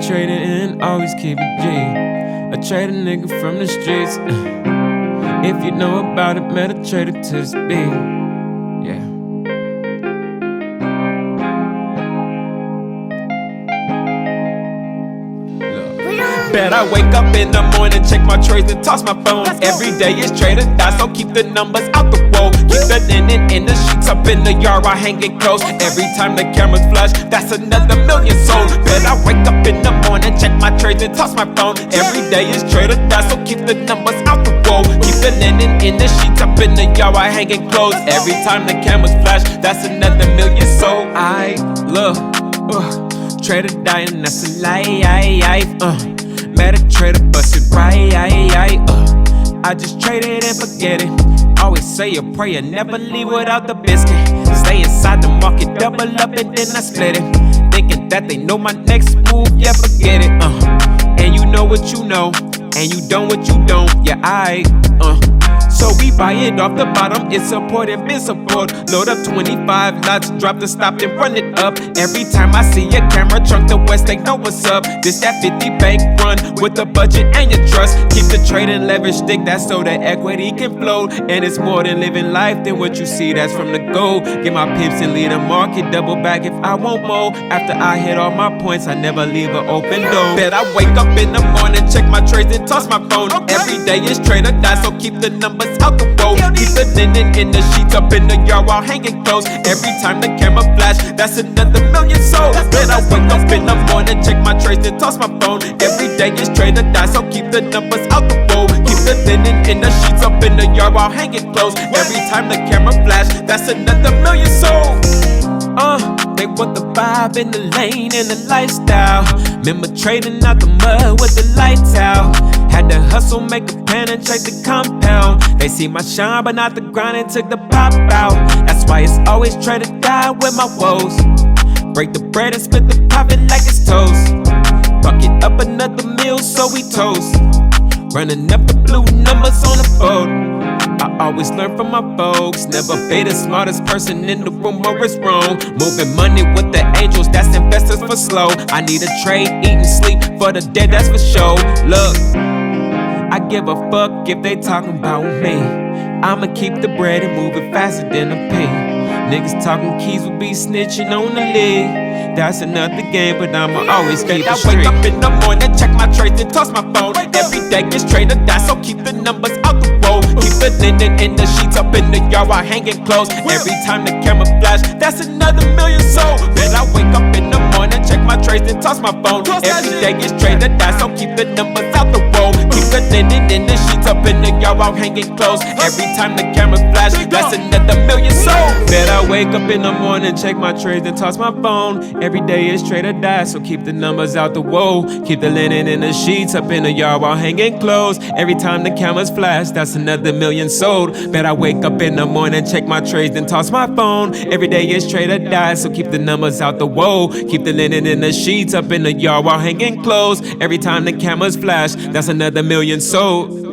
trader and always keep it G. I trade a nigga from the streets. If you know about it, met a trader to this beat. Yeah. Bet I wake up in the morning, check my trades and toss my phone. Every day is trade or die, so keep the numbers out the wall. Keep the linen in the sheets, up in the yard while hanging close. Every time the cameras flash, that's another million sold. Bet I wake up in the morning, check my trades and toss my phone. Every day is trade or die, so keep the numbers out the wall. Keep the linen in the sheets, up in the yard while hanging close. Every time the cameras flash, that's another million sold. I look, trade or die, and that's a lie. Met a trader, busted right, I just trade it and forget it. Always say a prayer, never leave without the biscuit. Stay inside the market, double up and then I split it. Thinking that they know my next move, yeah, forget it. And you know what you know, and you don't what you don't, yeah, So we buy it off the bottom, it's support and been support. Load up 25 lots, drop the stop and run it up. Every time I see a camera trunk, the West, they know what's up. This that 50 bank run with the budget and your trust. Keep the trade and leverage stick, that's so the equity can flow. And it's more than living life than what you see, that's from the goal. Get my pips and lead the market, double back if I want more. After I hit all my points, I never leave an open door. Bet I wake up in the morning, check my trades and toss my phone. Every day is trade or die, so keep the numbers out the road. Keep the linen in the sheets, up in the yard while hanging close. Every time the camera flash, that's another million sold. Then I wake up in the morning, check my trades and toss my phone. Every day is trade or die, so keep the numbers out the road. Keep the linen in the sheets, up in the yard while hanging close. Every time the camera flash, that's another million sold. They want the vibe in the lane and the lifestyle. Remember trading out the mud with the lights out. Had to hustle, make a penetrate the compound. They see my shine, but not the grind, and took the pop out. That's why it's always trade or die with my woes. Break the bread and split the profit like it's toast. Fuck it up another meal, so we toast. Running up the blue numbers on the boat. I always learn from my folks. Never be the smartest person in the room or it's wrong. Moving money with the angels, that's investors for slow. I need a trade, eat and sleep for the dead, that's for sure. Look, I give a fuck if they talking about me. I'ma keep the bread and move it faster than a pea. Niggas talking keys will be snitching on the league. That's another game, but I'ma always keep it straight. I wake up in the morning, check my trades and toss my phone. Every day is trade or die, so keep the numbers out the road. Keep the linen in the sheets, up in the yard while hanging close. Every time the camera flash, that's another million sold. Then I wake up in the morning, check my trades and toss my phone. Every day is trade or die, so keep the numbers out the road. Keep the linen in the sheets, up in the yard while hanging close. Every time the camera flash, that's another million sold. Then I wake up in the morning, check my trades and toss my phone. Every day is trade or die, so keep the numbers out the wall. Keep the linen in the sheets, up in the yard while hanging close. Every time the cameras flash, that's another million sold. Bet I wake up in the morning, check my trades and toss my phone. Every day is trade or die, so keep the numbers out the wall. Keep the linen in the sheets, up in the yard while hanging close. Every time the cameras flash, that's another million sold.